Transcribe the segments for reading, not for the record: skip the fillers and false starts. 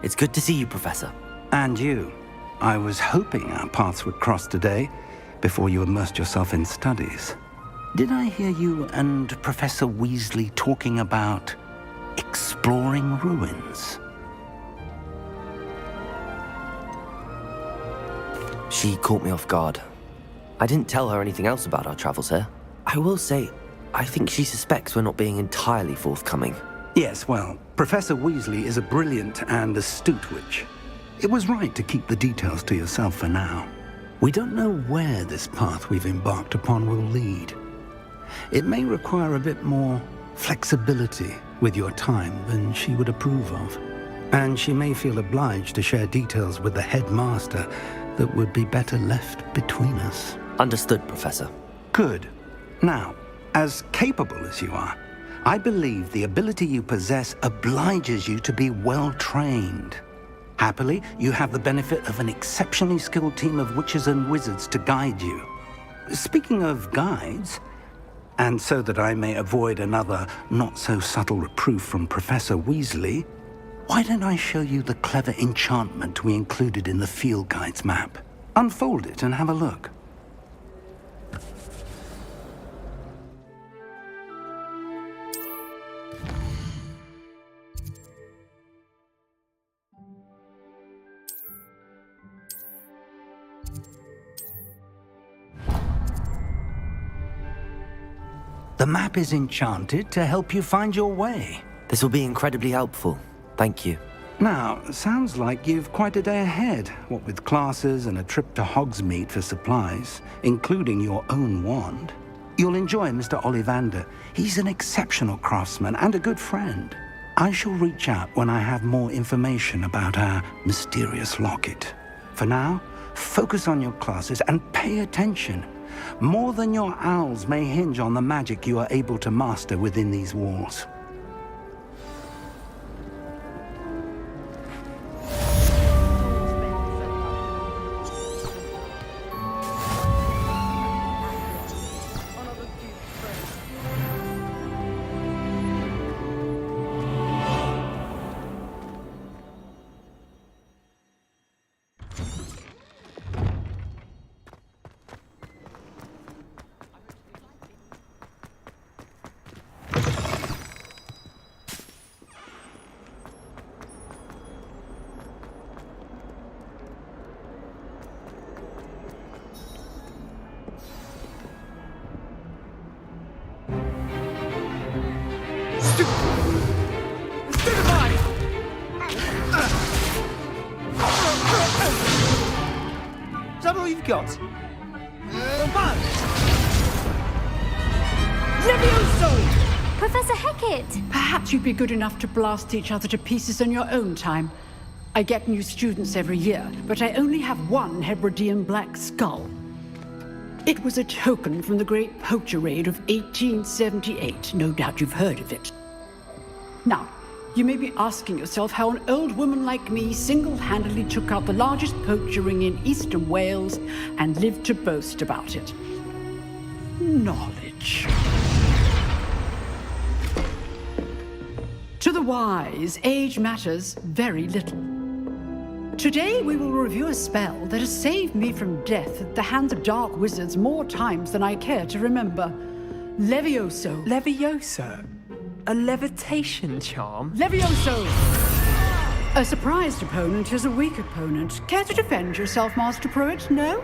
It's good to see you, Professor. And you. I was hoping our paths would cross today, before you immersed yourself in studies. Did I hear you and Professor Weasley talking about exploring ruins? She caught me off guard. I didn't tell her anything else about our travels here. I will say, I think she suspects we're not being entirely forthcoming. Yes, well, Professor Weasley is a brilliant and astute witch. It was right to keep the details to yourself for now. We don't know where this path we've embarked upon will lead. It may require a bit more flexibility with your time than she would approve of. And she may feel obliged to share details with the headmaster that would be better left between us. Understood, Professor. Good. Now, as capable as you are, I believe the ability you possess obliges you to be well-trained. Happily, you have the benefit of an exceptionally skilled team of witches and wizards to guide you. Speaking of guides, and so that I may avoid another not-so-subtle reproof from Professor Weasley, why don't I show you the clever enchantment we included in the field guide's map? Unfold it and have a look. The map is enchanted to help you find your way. This will be incredibly helpful. Thank you. Now, sounds like you've quite a day ahead, what with classes and a trip to Hogsmeade for supplies, including your own wand. You'll enjoy Mr. Ollivander. He's an exceptional craftsman and a good friend. I shall reach out when I have more information about our mysterious locket. For now, focus on your classes and pay attention. More than your owls may hinge on the magic you are able to master within these walls. Is that all you've got? Levioso! Professor Hecat! Perhaps you'd be good enough to blast each other to pieces in your own time. I get new students every year, but I only have one Hebridean black skull. It was a token from the Great Poacher Raid of 1878. No doubt you've heard of it. Now, you may be asking yourself how an old woman like me single-handedly took out the largest poacher ring in eastern Wales and lived to boast about it. Knowledge. To the wise, age matters very little. Today we will review a spell that has saved me from death at the hands of dark wizards more times than I care to remember. Levioso. Levioso? A levitation charm? Levioso! A surprised opponent is a weak opponent. Care to defend yourself, Master Pruitt? No?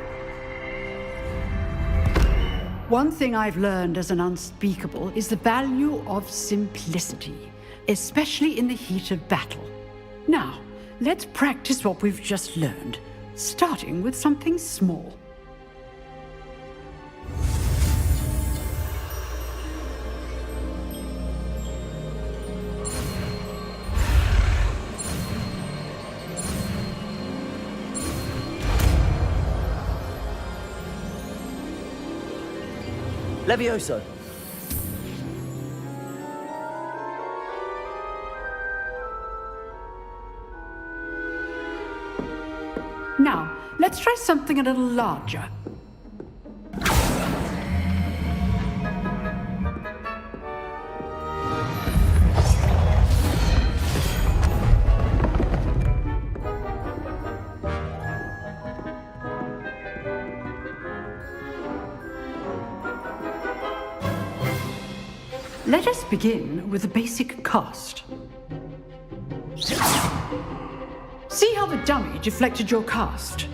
One thing I've learned as an unspeakable is the value of simplicity, especially in the heat of battle. Now, let's practice what we've just learned, starting with something small. Levioso! Now, let's try something a little larger. Let us begin with the basic cast. See how the dummy deflected your cast?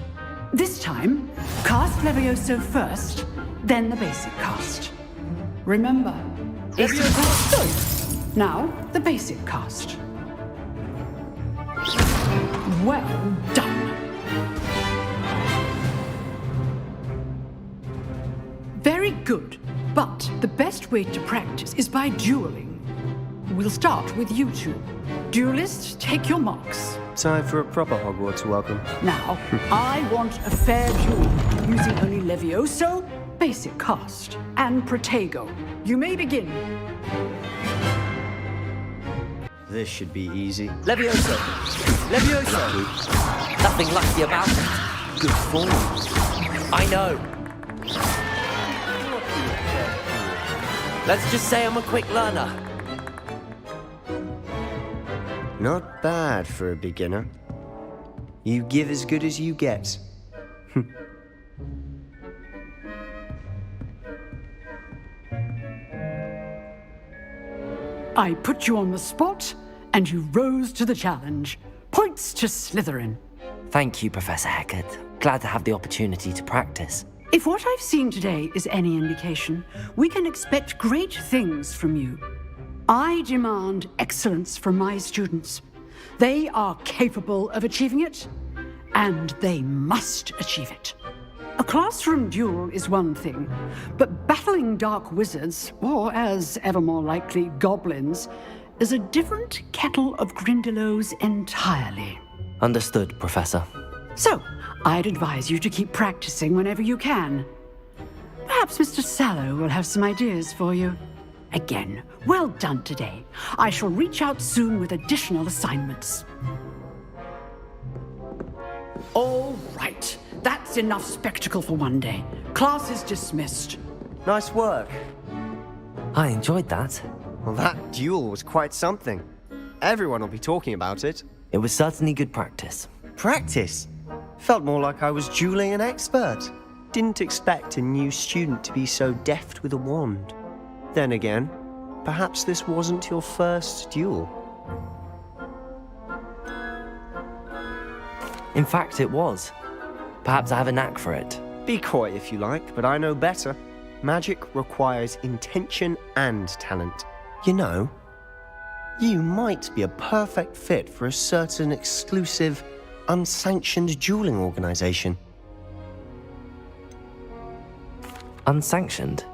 This time, cast Levioso first, then the basic cast. Remember, Levioso. Now, the basic cast. Well done. Very good, but the best way to practice is by dueling. We'll start with you two. Duelists, take your marks. Time for a proper Hogwarts welcome. Now, I want a fair duel using only Levioso, basic cast, and Protego. You may begin. This should be easy. Levioso! Levioso! Nothing lucky about it. Good form. I know. Let's just say I'm a quick learner. Not bad for a beginner. You give as good as you get. I put you on the spot, and you rose to the challenge. Points to Slytherin. Thank you, Professor Hecat. Glad to have the opportunity to practice. If what I've seen today is any indication, we can expect great things from you. I demand excellence from my students. They are capable of achieving it, and they must achieve it. A classroom duel is one thing, but battling dark wizards, or as ever more likely, goblins, is a different kettle of Grindylows entirely. Understood, Professor. So, I'd advise you to keep practicing whenever you can. Perhaps Mr. Sallow will have some ideas for you. Again, well done today. I shall reach out soon with additional assignments. All right. That's enough spectacle for one day. Class is dismissed. Nice work. I enjoyed that. Well, that duel was quite something. Everyone will be talking about it. It was certainly good practice. Practice? Felt more like I was dueling an expert. Didn't expect a new student to be so deft with a wand. Then again, perhaps this wasn't your first duel. In fact, it was. Perhaps I have a knack for it. Be coy if you like, but I know better. Magic requires intention and talent. You know, you might be a perfect fit for a certain exclusive, unsanctioned dueling organization. Unsanctioned?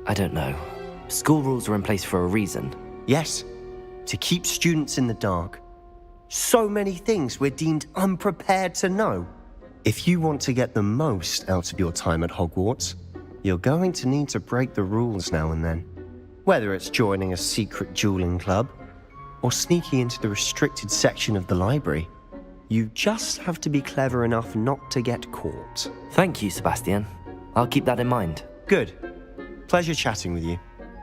I don't know. School rules are in place for a reason. Yes, to keep students in the dark. So many things we're deemed unprepared to know. If you want to get the most out of your time at Hogwarts, you're going to need to break the rules now and then. Whether it's joining a secret dueling club, or sneaking into the restricted section of the library, you just have to be clever enough not to get caught. Thank you, Sebastian. I'll keep that in mind. Good. Pleasure chatting with you.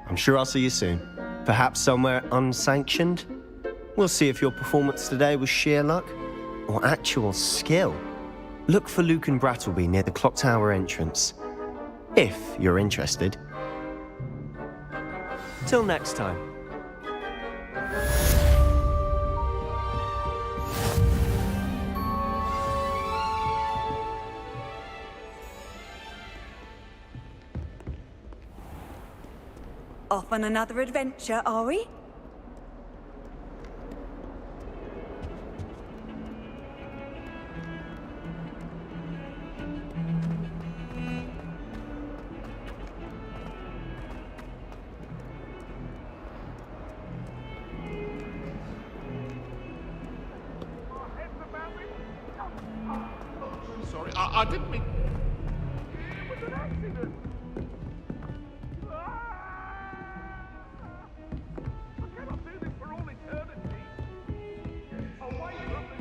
I'm sure I'll see you soon. Perhaps somewhere unsanctioned? We'll see if your performance today was sheer luck or actual skill. Look for Luke and Brattleby near the clock tower entrance, if you're interested. Till next time. Off on another adventure, are we? Sorry, I didn't mean... It was an accident! I cannot do this for all eternity! Away from me!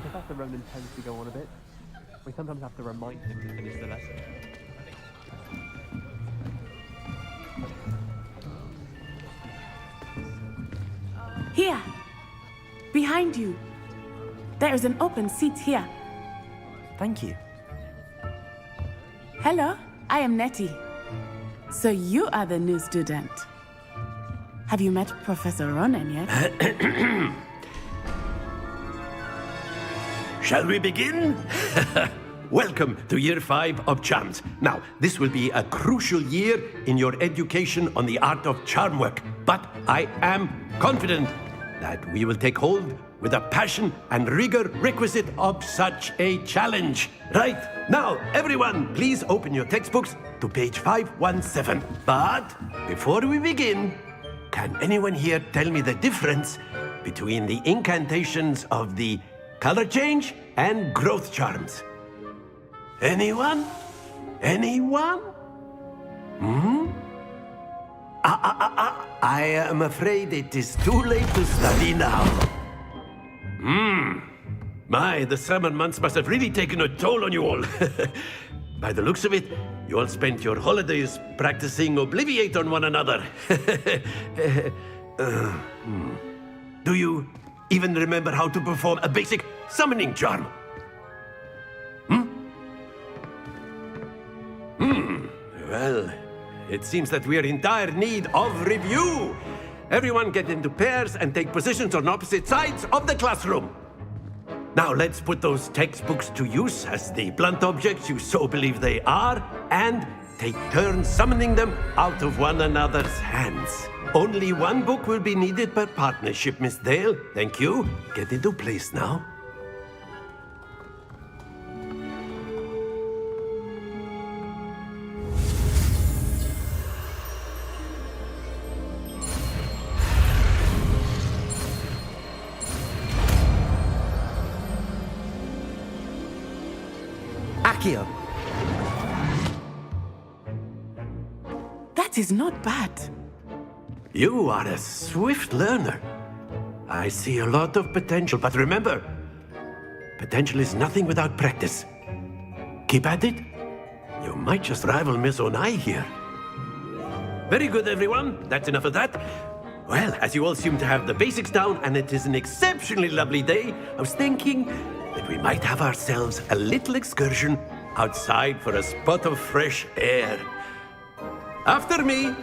Professor Ronan tends to go on a bit. We sometimes have to remind him to finish the lesson. behind you. There is an open seat here. Thank you. Hello, I am Nettie. So you are the new student. Have you met Professor Ronan yet? Shall we begin? Welcome to Year 5 of Charms. Now, this will be a crucial year in your education on the art of charm work, but I am confident that we will take hold with the passion and rigor requisite of such a challenge. Right, now, everyone, please open your textbooks to page 517. But before we begin, can anyone here tell me the difference between the incantations of the color change and growth charms? Anyone? Anyone? I am afraid it is too late to study now. My, the summer months must have really taken a toll on you all. By the looks of it, you all spent your holidays practicing Obliviate on one another. Do you even remember how to perform a basic summoning charm? Well, it seems that we are in dire need of review. Everyone get into pairs and take positions on opposite sides of the classroom. Now let's put those textbooks to use as the blunt objects you so believe they are, and take turns summoning them out of one another's hands. Only one book will be needed per partnership, Miss Dale. Thank you. Get into place now. Accio. That is not bad. You are a swift learner. I see a lot of potential, but remember, potential is nothing without practice. Keep at it. You might just rival Miss Onai here. Very good, everyone. That's enough of that. Well, as you all seem to have the basics down, and it is an exceptionally lovely day, I was thinking that we might have ourselves a little excursion outside for a spot of fresh air. After me.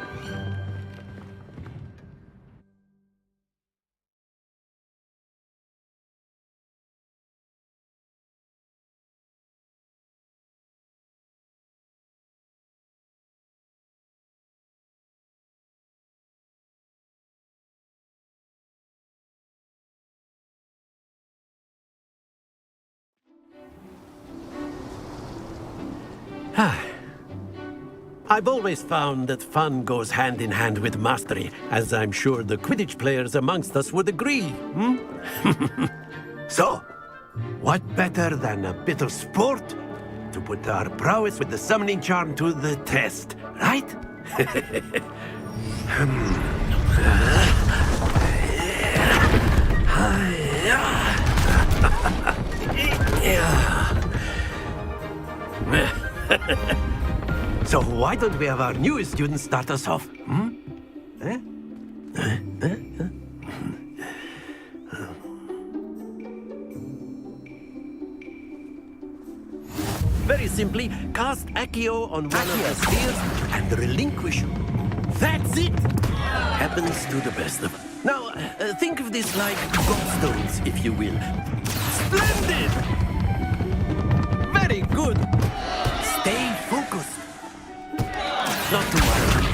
I've always found that fun goes hand in hand with mastery, as I'm sure the Quidditch players amongst us would agree. So, what better than a bit of sport to put our prowess with the summoning charm to the test, right? So why don't we have our newest student start us off? Very simply, cast Accio on one of the spheres and relinquish. That's it! Happens to the best of us. Now, think of this like gobstones, if you will. Splendid! Very good! Stay focused. Not to worry.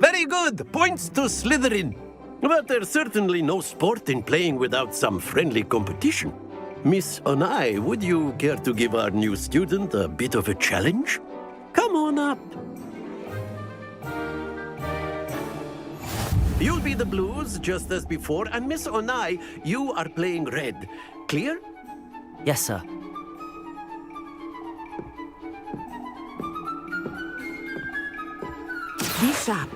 Very good! Points to Slytherin. But there's certainly no sport in playing without some friendly competition. Miss Onai, would you care to give our new student a bit of a challenge? Come on up. You'll be the blues, just as before, and Miss Onai, you are playing red. Clear? Yes, sir. Be sharp.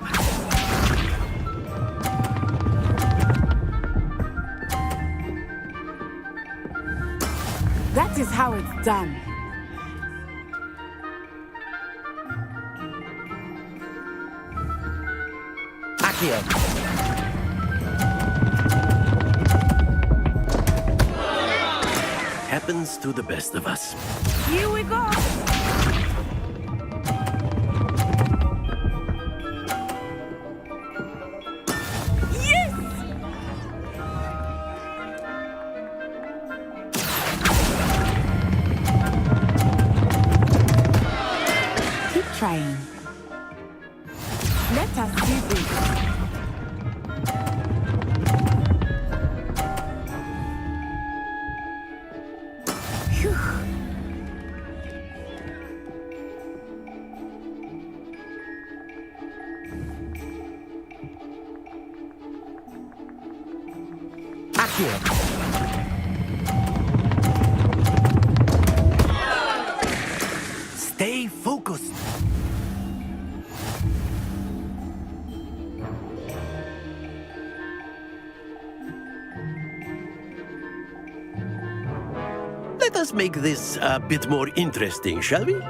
That is how it's done. Accio. happens to the best of us. Here we go! Yes! Keep trying. Let us do this. Phew. Stay focused. Let us make this a bit more interesting, shall we?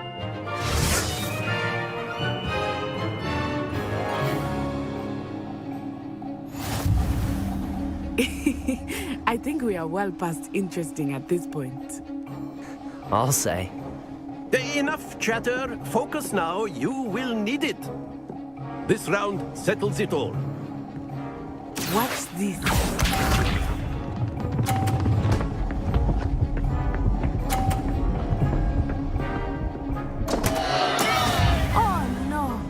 I think we are well past interesting at this point. I'll say. Enough chatter. Focus now. You will need it. This round settles it all. Watch this. Oh no!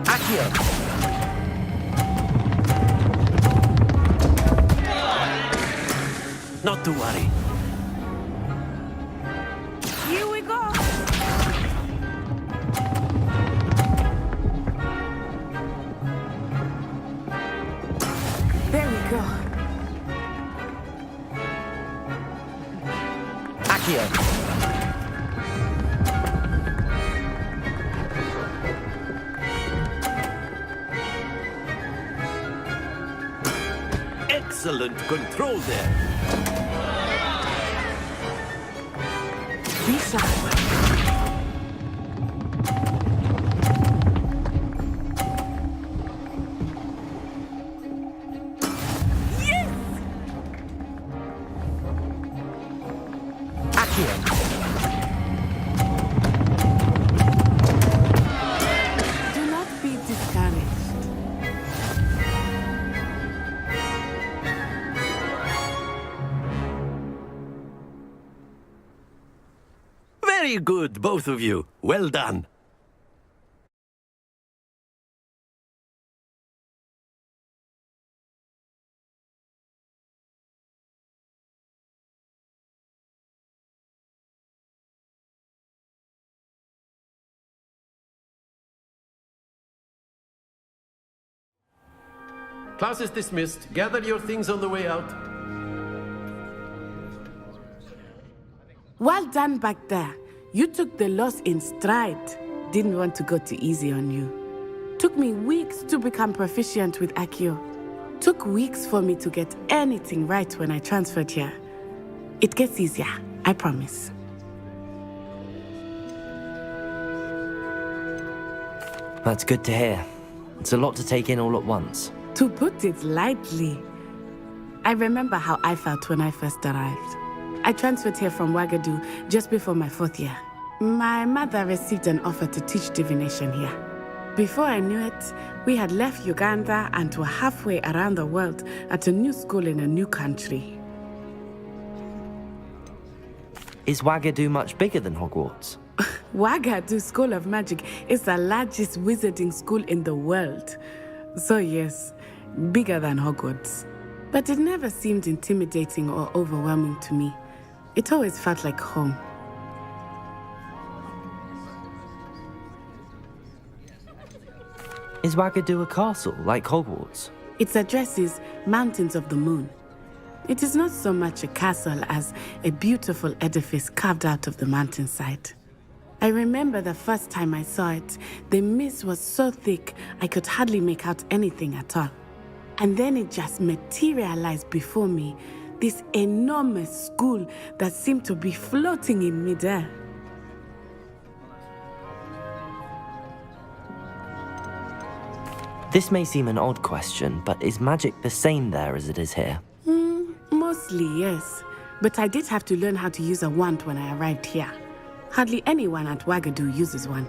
Accio! Not to worry. Here we go! There we go. Accio! Excellent control there. Be sharp. Do not be discouraged. Very good, both of you. Well done. Class is dismissed. Gather your things on the way out. Well done back there. You took the loss in stride. Didn't want to go too easy on you. Took me weeks to become proficient with Accio. Took weeks for me to get anything right when I transferred here. It gets easier, I promise. That's good to hear. It's a lot to take in all at once. To put it lightly, I remember how I felt when I first arrived. I transferred here from Wagadu just before my 4th year. My mother received an offer to teach divination here. Before I knew it, we had left Uganda and were halfway around the world at a new school in a new country. Is Wagadu much bigger than Hogwarts? Wagadu School of Magic is the largest wizarding school in the world. So yes, bigger than Hogwarts. But it never seemed intimidating or overwhelming to me. It always felt like home. Is Wagadu a castle, like Hogwarts? Its address is Mountains of the Moon. It is not so much a castle as a beautiful edifice carved out of the mountainside. I remember the first time I saw it, the mist was so thick I could hardly make out anything at all. And then it just materialized before me, this enormous school that seemed to be floating in midair. This may seem an odd question, but is magic the same there as it is here? Mostly, yes. But I did have to learn how to use a wand when I arrived here. Hardly anyone at Wagadu uses one.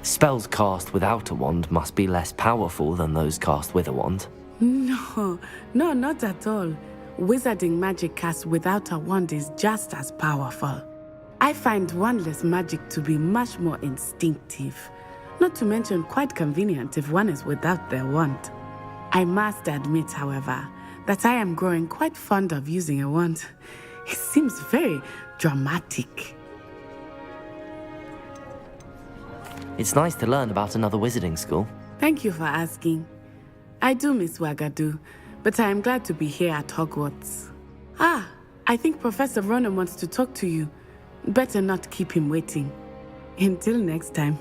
Spells cast without a wand must be less powerful than those cast with a wand. No, not at all. Wizarding magic cast without a wand is just as powerful. I find wandless magic to be much more instinctive. Not to mention quite convenient if one is without their wand. I must admit, however, that I am growing quite fond of using a wand. It seems very dramatic. It's nice to learn about another wizarding school. Thank you for asking. I do miss Wagadu, but I am glad to be here at Hogwarts. I think Professor Ronan wants to talk to you. Better not keep him waiting. Until next time.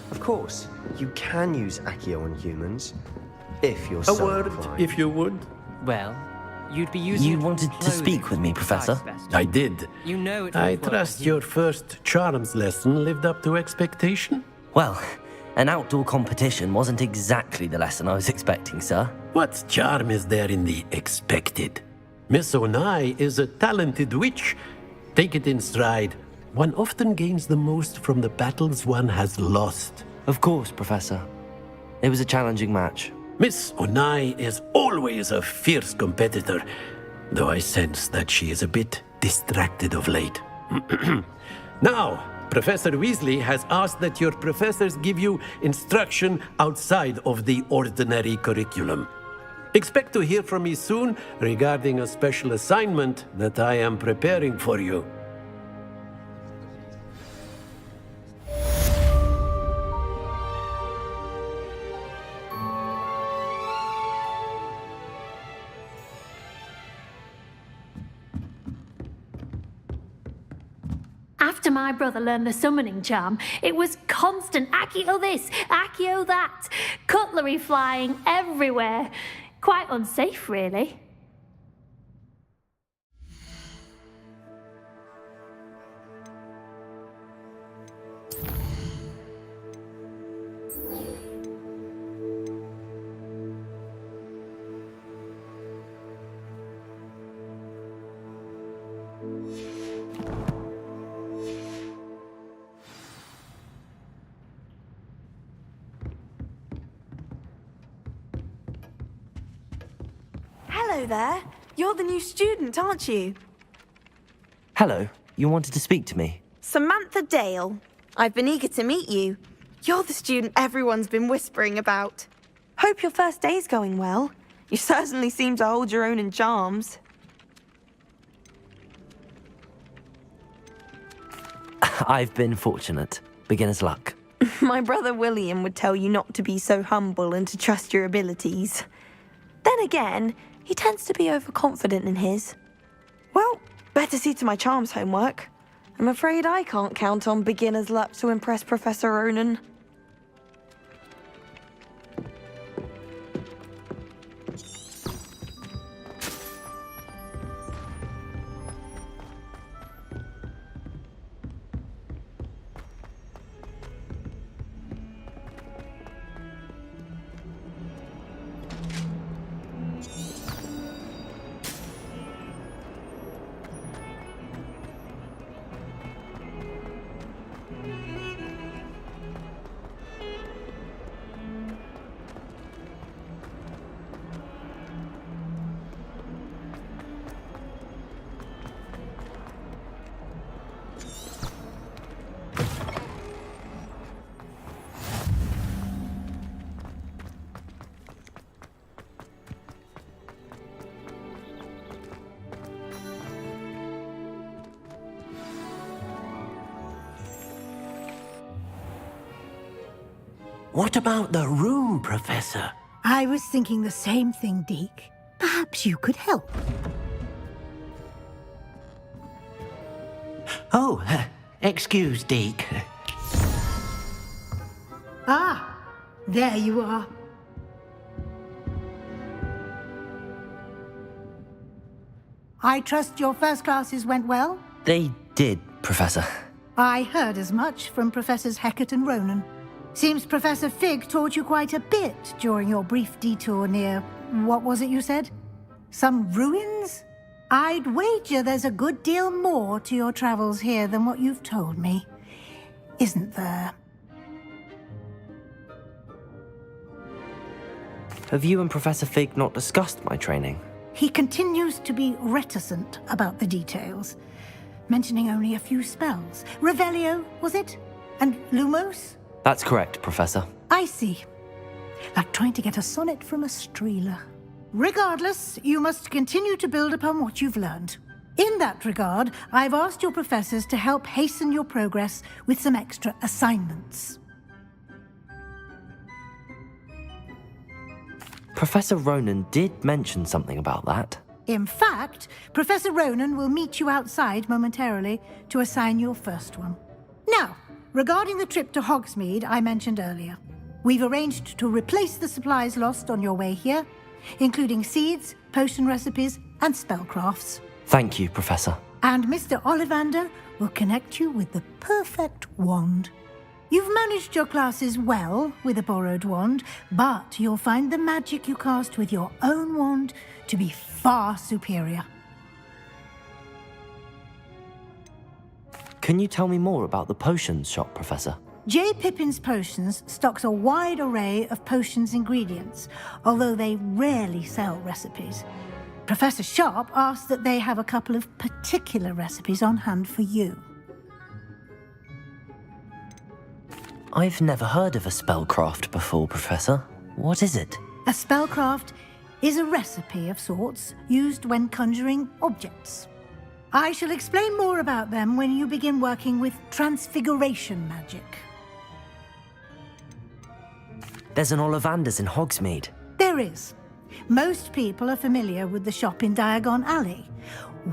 Of course, you can use Accio on humans, if you're A so word, inclined. if you would. Well, you'd be using You it wanted to clothing speak with me, Professor? best. I did. You know it I won't work trust on your humans. first charms lesson lived up to expectation. Well, an outdoor competition wasn't exactly the lesson I was expecting, sir. What charm is there in the expected? Miss Onai is a talented witch. Take it in stride. One often gains the most from the battles one has lost. Of course, Professor. It was a challenging match. Miss Onai is always a fierce competitor, though I sense that she is a bit distracted of late. Now, Professor Weasley has asked that your professors give you instruction outside of the ordinary curriculum. Expect to hear from me soon regarding a special assignment that I am preparing for you. After my brother learned the summoning charm, it was constant Accio this, Accio that, cutlery flying everywhere. Quite unsafe, really. Hello there. You're the new student, aren't you? Hello, you wanted to speak to me? Samantha Dale. I've been eager to meet you. You're the student everyone's been whispering about. Hope your first day's going well. You certainly seem to hold your own in charms. I've been fortunate. Beginner's luck. My brother William would tell you not to be so humble and to trust your abilities. Then again, he tends to be overconfident in his. Well, better see to my charms homework. I'm afraid I can't count on beginner's luck to impress Professor Ronan. What about the room, Professor? I was thinking the same thing, Deke. Perhaps you could help. Oh, excuse, Deke. Ah, there you are. I trust your first classes went well? They did, Professor. I heard as much from Professors Hecat and Ronan. Seems Professor Fig taught you quite a bit during your brief detour near... what was it you said? Some ruins? I'd wager there's a good deal more to your travels here than what you've told me. Isn't there? Have you and Professor Fig not discussed my training? He continues to be reticent about the details, mentioning only a few spells. Revelio, was it? And Lumos? That's correct, Professor. I see. Like trying to get a sonnet from a streeler. Regardless, you must continue to build upon what you've learned. In that regard, I've asked your professors to help hasten your progress with some extra assignments. Professor Ronan did mention something about that. In fact, Professor Ronan will meet you outside momentarily to assign your first one. Now, regarding the trip to Hogsmeade I mentioned earlier, we've arranged to replace the supplies lost on your way here, including seeds, potion recipes, and spellcrafts. Thank you, Professor. And Mr. Ollivander will connect you with the perfect wand. You've managed your classes well with a borrowed wand, but you'll find the magic you cast with your own wand to be far superior. Can you tell me more about the potions shop, Professor? J. Pippin's Potions stocks a wide array of potions ingredients, although they rarely sell recipes. Professor Sharp asked that they have a couple of particular recipes on hand for you. I've never heard of a spellcraft before, Professor. What is it? A spellcraft is a recipe of sorts used when conjuring objects. I shall explain more about them when you begin working with transfiguration magic. There's an Ollivander's in Hogsmeade. There is. Most people are familiar with the shop in Diagon Alley.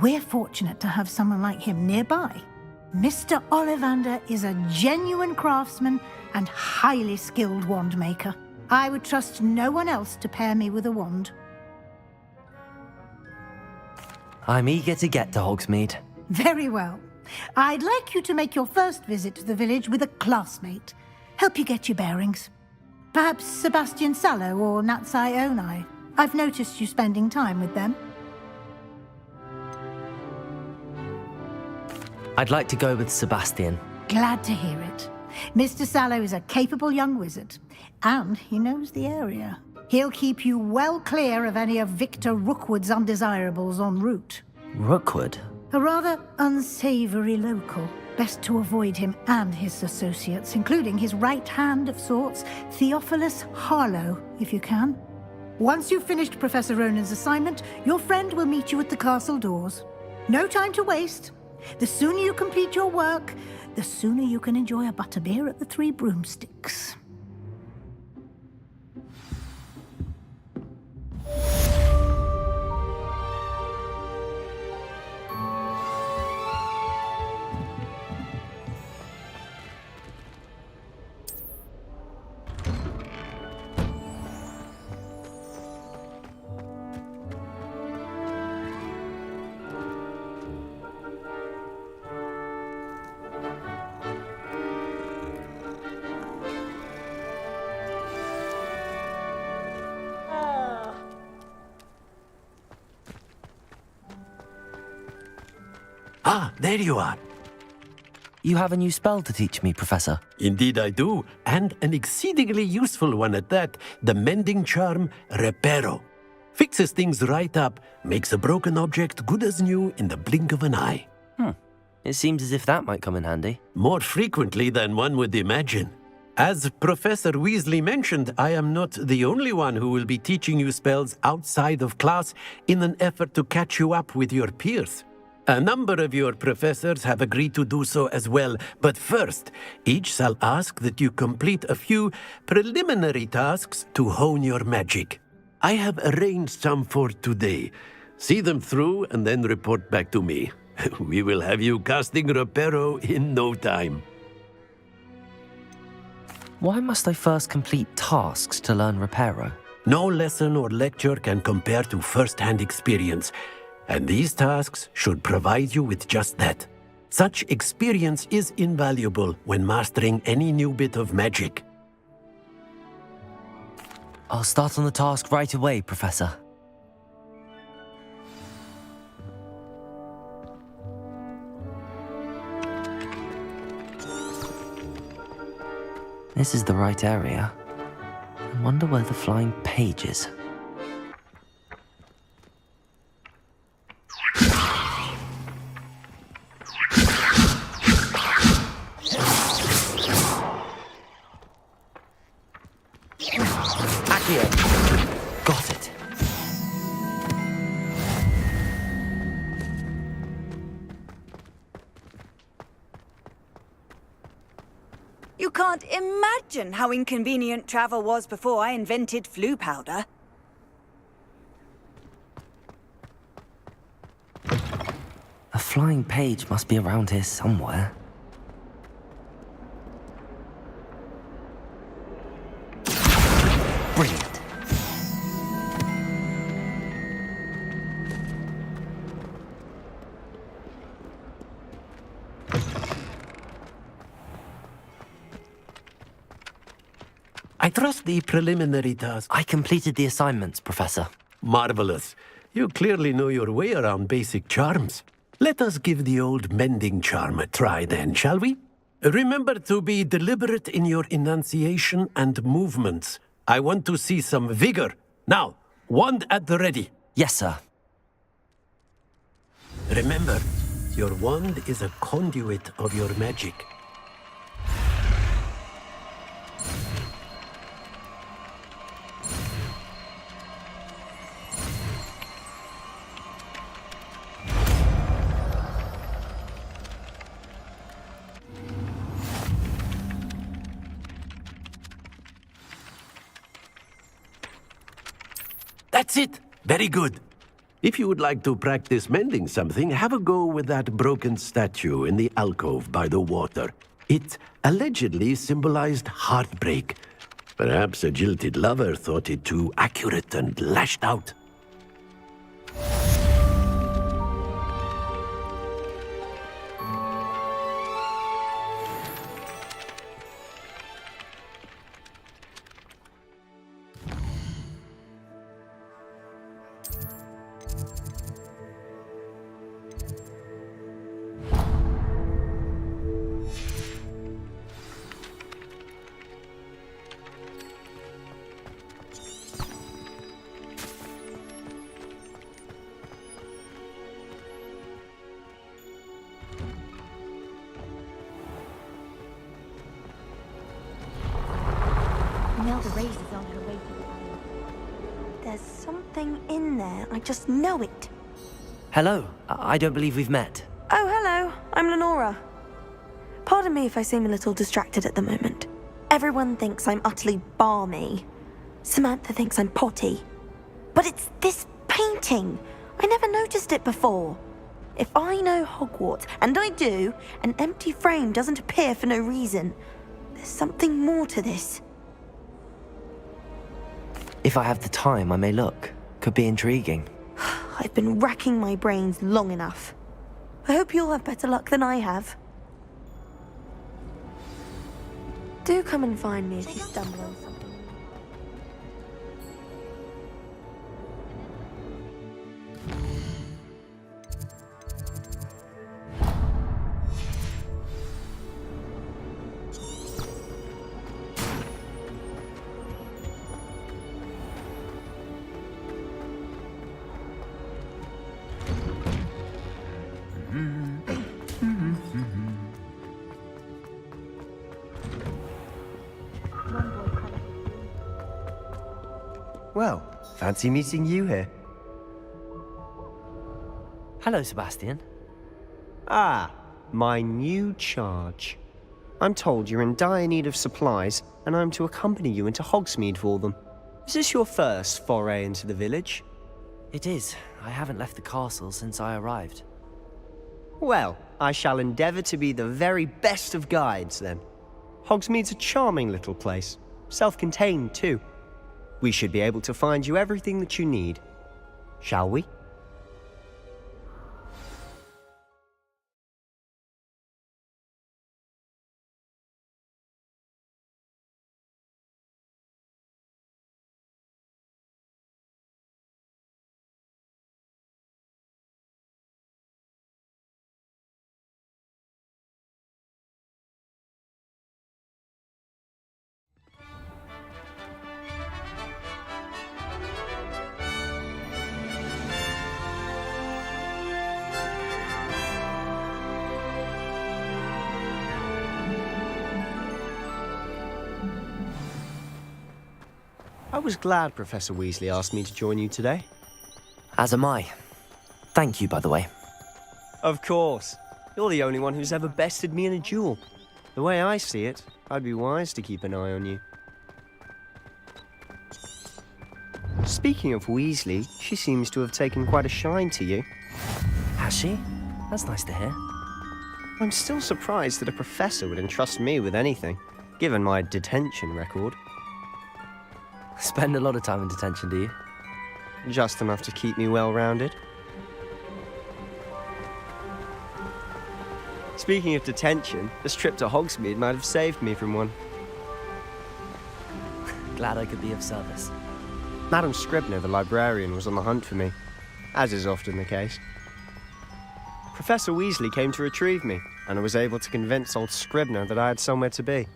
We're fortunate to have someone like him nearby. Mr. Ollivander is a genuine craftsman and highly skilled wand maker. I would trust no one else to pair me with a wand. I'm eager to get to Hogsmeade. Very well. I'd like you to make your first visit to the village with a classmate. Help you get your bearings. Perhaps Sebastian Sallow or Natsai Onai. I've noticed you spending time with them. I'd like to go with Sebastian. Glad to hear it. Mr. Sallow is a capable young wizard, and he knows the area. He'll keep you well clear of any of Victor Rookwood's undesirables en route. Rookwood? A rather unsavory local. Best to avoid him and his associates, including his right hand of sorts, Theophilus Harlow, if you can. Once you've finished Professor Ronan's assignment, your friend will meet you at the castle doors. No time to waste. The sooner you complete your work, the sooner you can enjoy a butterbeer at the Three Broomsticks. Ah, there you are. You have a new spell to teach me, Professor. Indeed I do, and an exceedingly useful one at that, the mending charm Reparo. Fixes things right up, makes a broken object good as new in the blink of an eye. It seems as if that might come in handy. More frequently than one would imagine. As Professor Weasley mentioned, I am not the only one who will be teaching you spells outside of class in an effort to catch you up with your peers. A number of your professors have agreed to do so as well, but first, each shall ask that you complete a few preliminary tasks to hone your magic. I have arranged some for today. See them through and then report back to me. We will have you casting Reparo in no time. Why must I first complete tasks to learn Reparo? No lesson or lecture can compare to first-hand experience. And these tasks should provide you with just that. Such experience is invaluable when mastering any new bit of magic. I'll start on the task right away, Professor. This is the right area. I wonder where the flying page is. Got it. You can't imagine how inconvenient travel was before I invented flu powder. A flying page must be around here somewhere. Brilliant. I trust the preliminary task. I completed the assignments, Professor. Marvelous. You clearly know your way around basic charms. Let us give the old mending charm a try then, shall we? Remember to be deliberate in your enunciation and movements. I want to see some vigor. Now, wand at the ready. Yes, sir. Remember, your wand is a conduit of your magic. That's it! Very good. If you would like to practice mending something, have a go with that broken statue in the alcove by the water. It allegedly symbolized heartbreak. Perhaps a jilted lover thought it too accurate and lashed out. Imelda Reyes is on her way to the alley. There's something in there. I just know it. Hello. I don't believe we've met. Oh, hello. I'm Lenora. Pardon me if I seem a little distracted at the moment. Everyone thinks I'm utterly balmy. Samantha thinks I'm potty. But it's this painting. I never noticed it before. If I know Hogwarts, and I do, an empty frame doesn't appear for no reason. There's something more to this. If I have the time, I may look. Could be intriguing. I've been racking my brains long enough. I hope you'll have better luck than I have. Do come and find me if you stumble on something. Well, fancy meeting you here. Hello, Sebastian. Ah, my new charge. I'm told you're in dire need of supplies, and I'm to accompany you into Hogsmeade for them. Is this your first foray into the village? It is. I haven't left the castle since I arrived. Well, I shall endeavour to be the very best of guides, then. Hogsmeade's a charming little place. Self-contained, too. We should be able to find you everything that you need. Shall we? I was glad Professor Weasley asked me to join you today. As am I. Thank you, by the way. Of course. You're the only one who's ever bested me in a duel. The way I see it, I'd be wise to keep an eye on you. Speaking of Weasley, she seems to have taken quite a shine to you. Has she? That's nice to hear. I'm still surprised that a professor would entrust me with anything, given my detention record. Spend a lot of time in detention, do you? Just enough to keep me well-rounded. Speaking of detention, this trip to Hogsmeade might have saved me from one. Glad I could be of service. Madam Scribner, the librarian, was on the hunt for me, as is often the case. Professor Weasley came to retrieve me, and I was able to convince old Scribner that I had somewhere to be.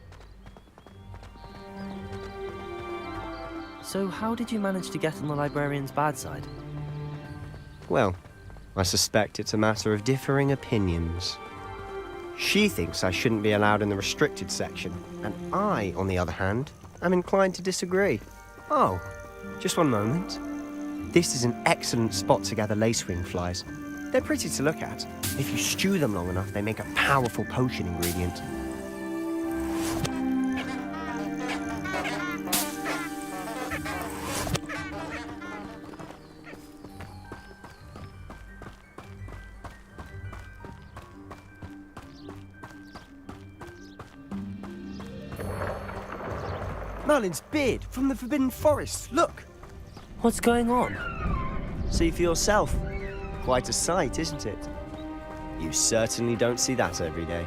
So how did you manage to get on the librarian's bad side? Well, I suspect it's a matter of differing opinions. She thinks I shouldn't be allowed in the restricted section, and I, on the other hand, am inclined to disagree. Oh, just one moment. This is an excellent spot to gather lacewing flies. They're pretty to look at. If you stew them long enough, they make a powerful potion ingredient. Merlin's beard from the Forbidden Forest. Look! What's going on? See for yourself. Quite a sight, isn't it? You certainly don't see that every day.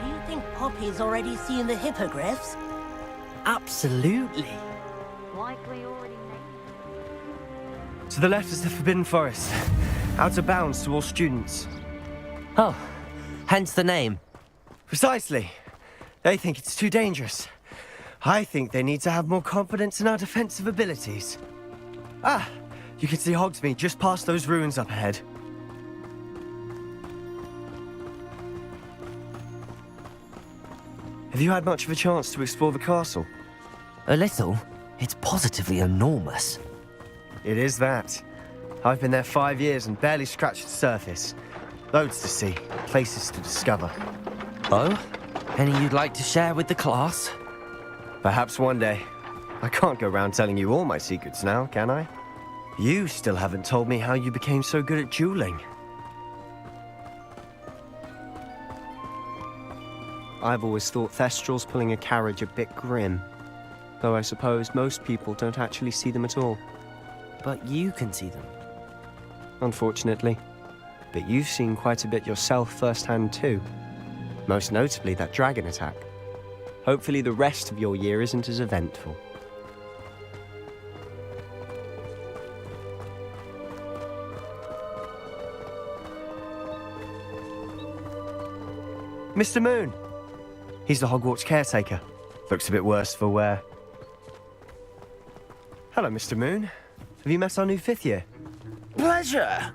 Do you think Poppy's already seen the hippogriffs? Absolutely. Likely already made. To the left is the Forbidden Forest. Out of bounds to all students. Oh, hence the name. Precisely. They think it's too dangerous. I think they need to have more confidence in our defensive abilities. Ah, you can see Hogsmeade just past those ruins up ahead. Have you had much of a chance to explore the castle? A little. It's positively enormous. It is that. I've been there 5 years and barely scratched the surface. Loads to see, places to discover. Oh? Any you'd like to share with the class? Perhaps one day. I can't go around telling you all my secrets now, can I? You still haven't told me how you became so good at dueling. I've always thought Thestrals pulling a carriage a bit grim. Though I suppose most people don't actually see them at all. But you can see them. Unfortunately. But you've seen quite a bit yourself firsthand too. Most notably that dragon attack. Hopefully the rest of your year isn't as eventful. Mr. Moon! He's the Hogwarts caretaker. Looks a bit worse for wear. Hello, Mr. Moon. Have you met our new 5th year? Pleasure.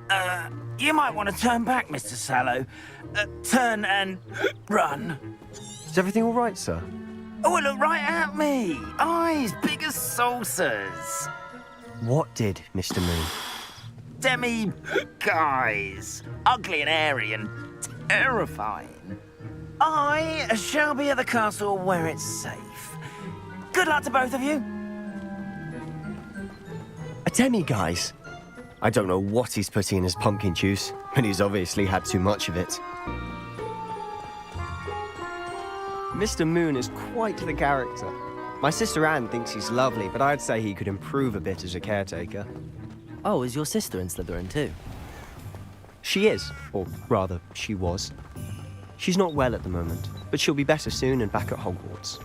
You might want to turn back, Mr. Sallow. Turn and run. Is everything all right, sir? Oh, look right at me. Eyes big as saucers. What did, Mr. Moon? Guys. Ugly and airy and terrifying. I shall be at the castle where it's safe. Good luck to both of you. A demi-guise? I don't know what he's putting in his pumpkin juice, but he's obviously had too much of it. Mr. Moon is quite the character. My sister Anne thinks he's lovely, but I'd say he could improve a bit as a caretaker. Oh, is your sister in Slytherin too? She is, or rather, she was. She's not well at the moment, but she'll be better soon and back at Hogwarts.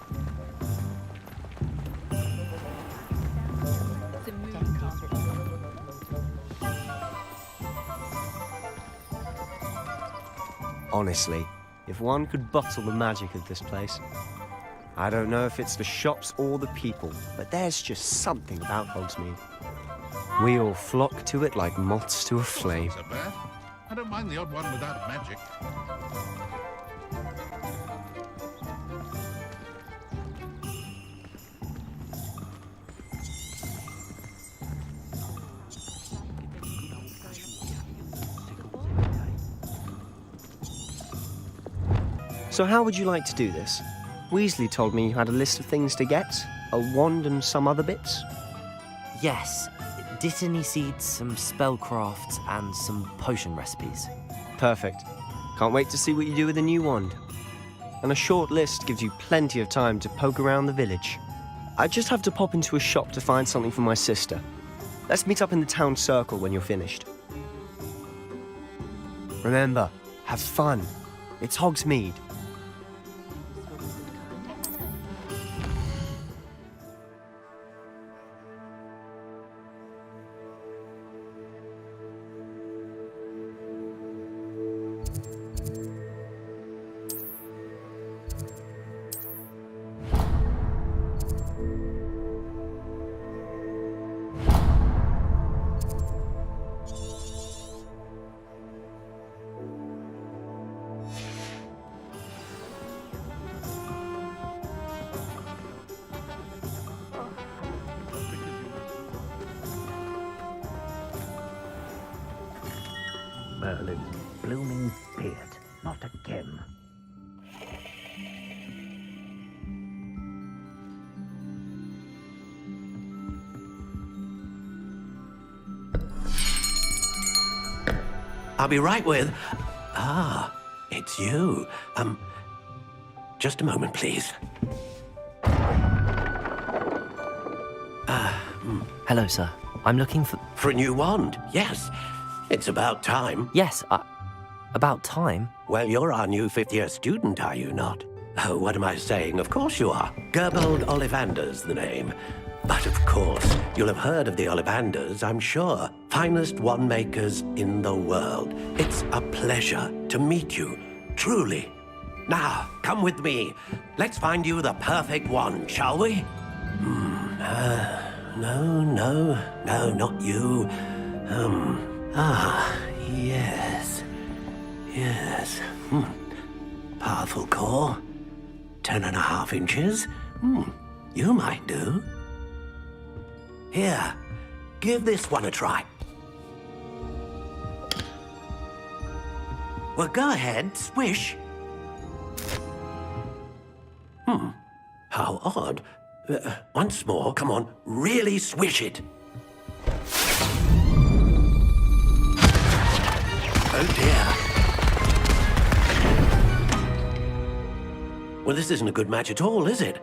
Honestly, if one could bottle the magic of this place. I don't know if it's the shops or the people, but there's just something about Hogsmeade. We all flock to it like moths to a flame. So bad. I don't mind the odd one without magic. So how would you like to do this? Weasley told me you had a list of things to get, a wand and some other bits. Yes, Dittany seeds, some spellcraft, and some potion recipes. Perfect. Can't wait to see what you do with the new wand. And a short list gives you plenty of time to poke around the village. I just have to pop into a shop to find something for my sister. Let's meet up in the town circle when you're finished. Remember, have fun. It's Hogsmeade. Merlin's blooming beard, not again. I'll be right with... Ah, it's you. Just a moment, please. Hello, sir. I'm looking for... For a new wand, yes. It's about time. Yes, about time? Well, you're our new fifth-year student, are you not? Oh, what am I saying? Of course you are. Gerbold Ollivander's the name. But of course, you'll have heard of the Ollivanders, I'm sure. Finest wand makers in the world. It's a pleasure to meet you, truly. Now, come with me. Let's find you the perfect wand, shall we? No, not you. Yes. Powerful core. 10.5 inches. You might do. Here, give this one a try. Well, go ahead, swish. How odd. Once more, come on, really swish it. Oh dear. Well, this isn't a good match at all, is it?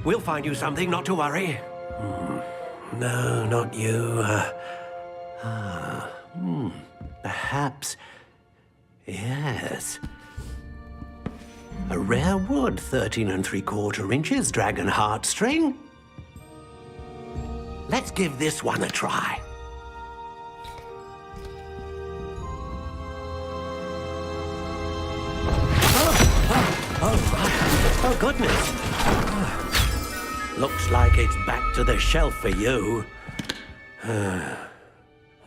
We'll find you something, not to worry. No, not you. Perhaps... Yes. A rare wood, 13 3/4 inches, dragon heartstring. Let's give this one a try. Oh, goodness. Looks like it's back to the shelf for you.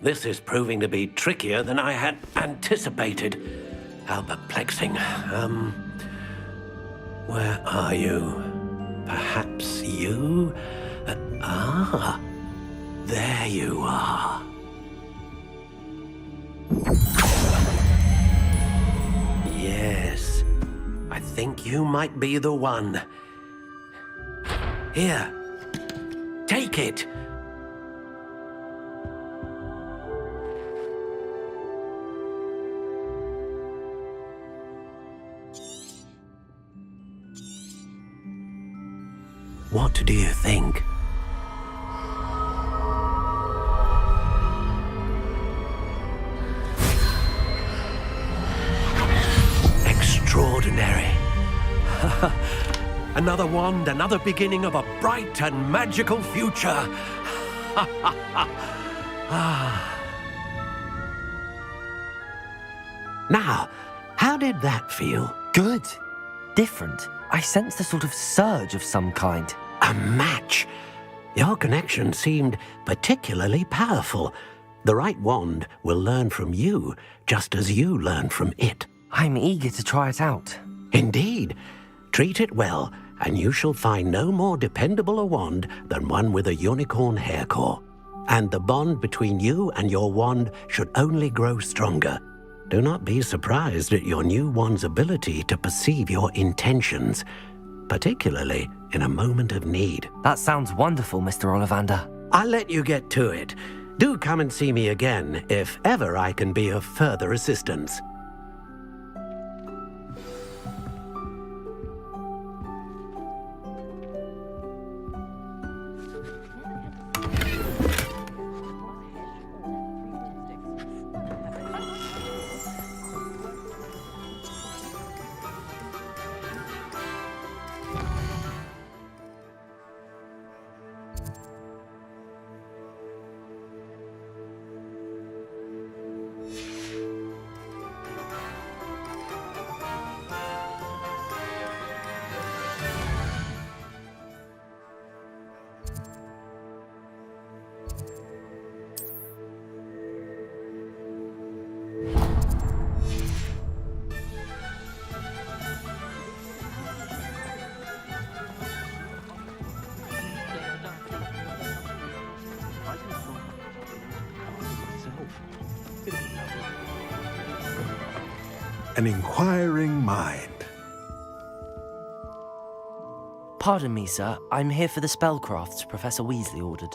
This is proving to be trickier than I had anticipated. How perplexing. Where are you? Perhaps you? There you are. Yes, I think you might be the one. Here, take it. What do you think? Extraordinary. Another wand, another beginning of a bright and magical future. Now, how did that feel? Good. Different. I sensed a sort of surge of some kind. A match. Your connection seemed particularly powerful. The right wand will learn from you, just as you learn from it. I'm eager to try it out. Indeed. Treat it well, and you shall find no more dependable a wand than one with a unicorn hair core. And the bond between you and your wand should only grow stronger. Do not be surprised at your new one's ability to perceive your intentions, particularly in a moment of need. That sounds wonderful, Mr. Ollivander. I'll let you get to it. Do come and see me again if ever I can be of further assistance. An inquiring mind. Pardon me, sir. I'm here for the spellcrafts Professor Weasley ordered.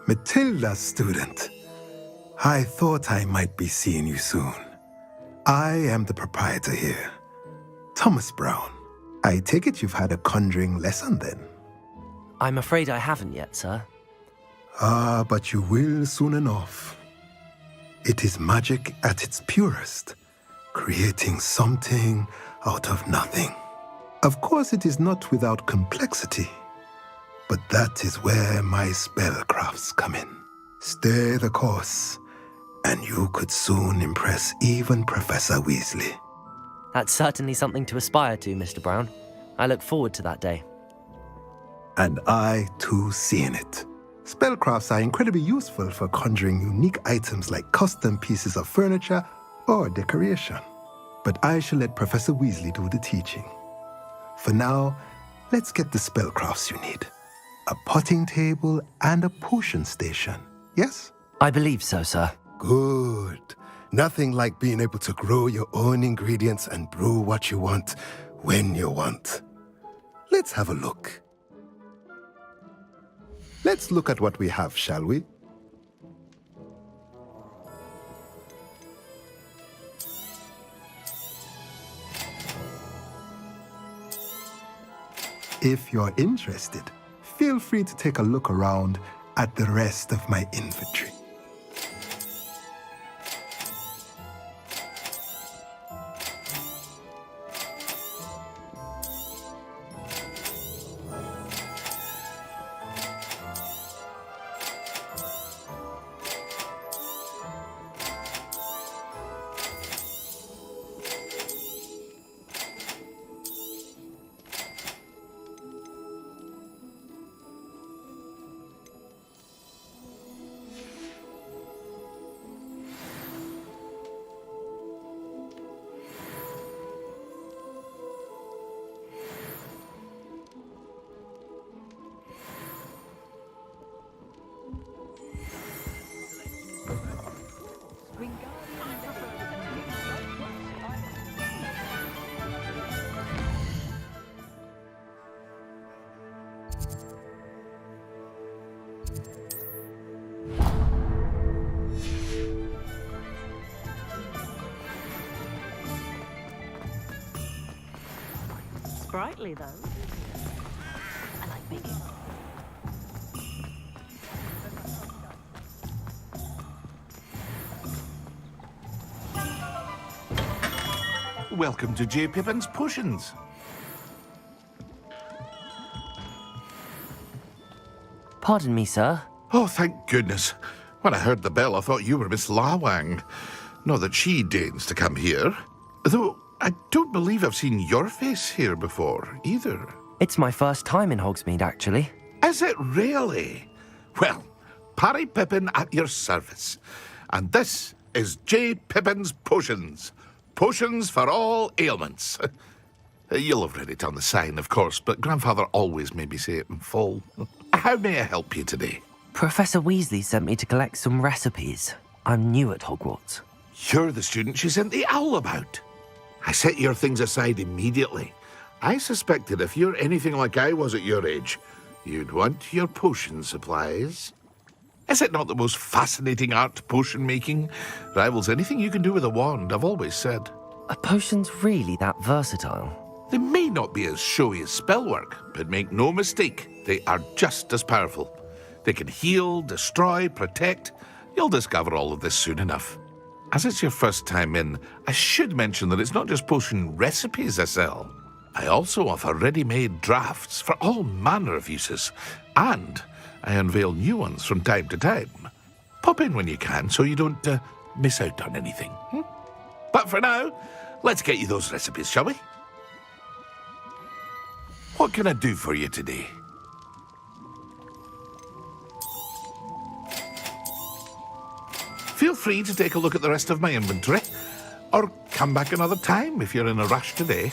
Matilda, student. I thought I might be seeing you soon. I am the proprietor here, Thomas Brown. I take it you've had a conjuring lesson then? I'm afraid I haven't yet, sir. Ah, but you will soon enough. It is magic at its purest, creating something out of nothing. Of course, it is not without complexity, but that is where my spellcrafts come in. Stay the course, and you could soon impress even Professor Weasley. That's certainly something to aspire to, Mr. Brown. I look forward to that day. And I, too, seeing it. Spellcrafts are incredibly useful for conjuring unique items like custom pieces of furniture or decoration. But I shall let Professor Weasley do the teaching. For now, let's get the spellcrafts you need. A potting table and a potion station, yes? I believe so, sir. Good. Nothing like being able to grow your own ingredients and brew what you want when you want. Let's have a look. Let's look at what we have, shall we? If you're interested, feel free to take a look around at the rest of my inventory. Sprightly, though. I like making. Welcome to J. Pippin's Potions. Pardon me, sir. Oh, thank goodness. When I heard the bell, I thought you were Miss Lawang. Not that she deigns to come here. Though I don't believe I've seen your face here before, either. It's my first time in Hogsmeade, actually. Is it really? Well, Parry Pippin at your service. And this is J. Pippin's Potions. Potions for all ailments. You'll have read it on the sign, of course, but Grandfather always made me say it in full. How may I help you today? Professor Weasley sent me to collect some recipes. I'm new at Hogwarts. You're the student she sent the owl about. I set your things aside immediately. I suspected if you're anything like I was at your age, you'd want your potion supplies. Is it not the most fascinating art, potion making? Rivals anything you can do with a wand, I've always said. Are potions really that versatile? They may not be as showy as spellwork, but make no mistake, they are just as powerful. They can heal, destroy, protect. You'll discover all of this soon enough. As it's your first time in, I should mention that it's not just potion recipes I sell. I also offer ready-made drafts for all manner of uses, and I unveil new ones from time to time. Pop in when you can so you don't miss out on anything. But for now, let's get you those recipes, shall we? What can I do for you today? Feel free to take a look at the rest of my inventory, or come back another time if you're in a rush today.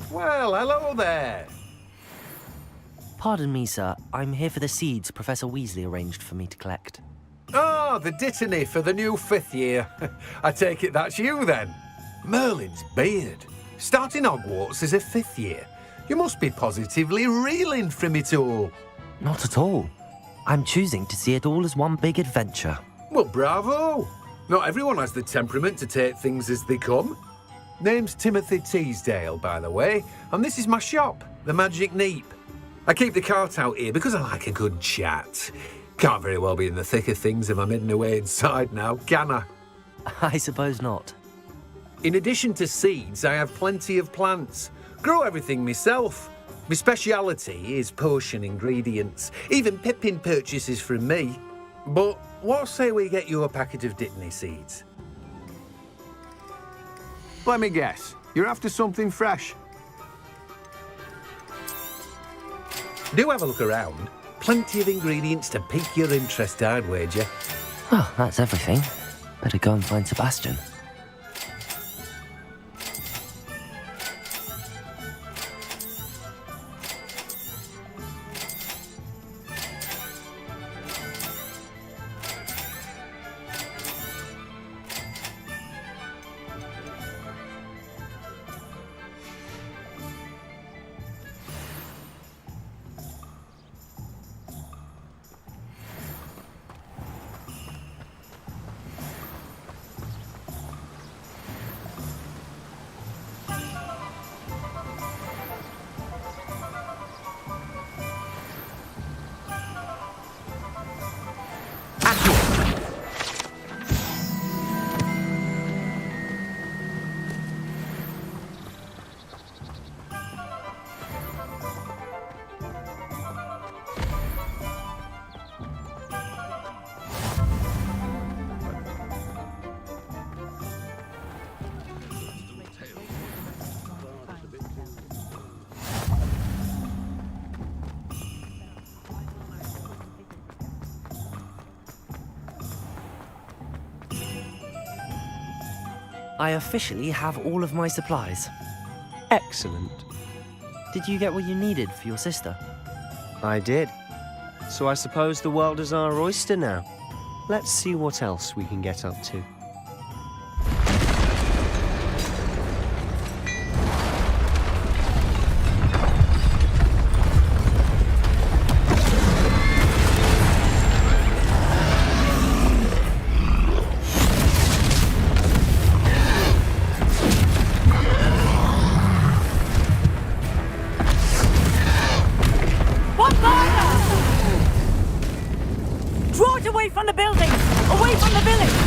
Well, hello there. Pardon me, sir. I'm here for the seeds Professor Weasley arranged for me to collect. Oh, the dittany for the new 5th year. I take it that's you, then. Merlin's beard. Starting Hogwarts as a 5th year. You must be positively reeling from it all. Not at all. I'm choosing to see it all as one big adventure. Well, bravo. Not everyone has the temperament to take things as they come. Name's Timothy Teasdale, by the way, and this is my shop, the Magic Neep. I keep the cart out here because I like a good chat. Can't very well be in the thick of things if I'm hidden away inside now, can I? I suppose not. In addition to seeds, I have plenty of plants. Grow everything myself. My speciality is potion ingredients. Even Pippin purchases from me. But what say we get you a packet of Dittany seeds? Let me guess. You're after something fresh. Do have a look around. Plenty of ingredients to pique your interest, I'd wager. Well, that's everything. Better go and find Sebastian. I officially have all of my supplies. Excellent. Did you get what you needed for your sister? I did. So I suppose the world is our oyster now. Let's see what else we can get up to. Draw it away from the building! Away from the village!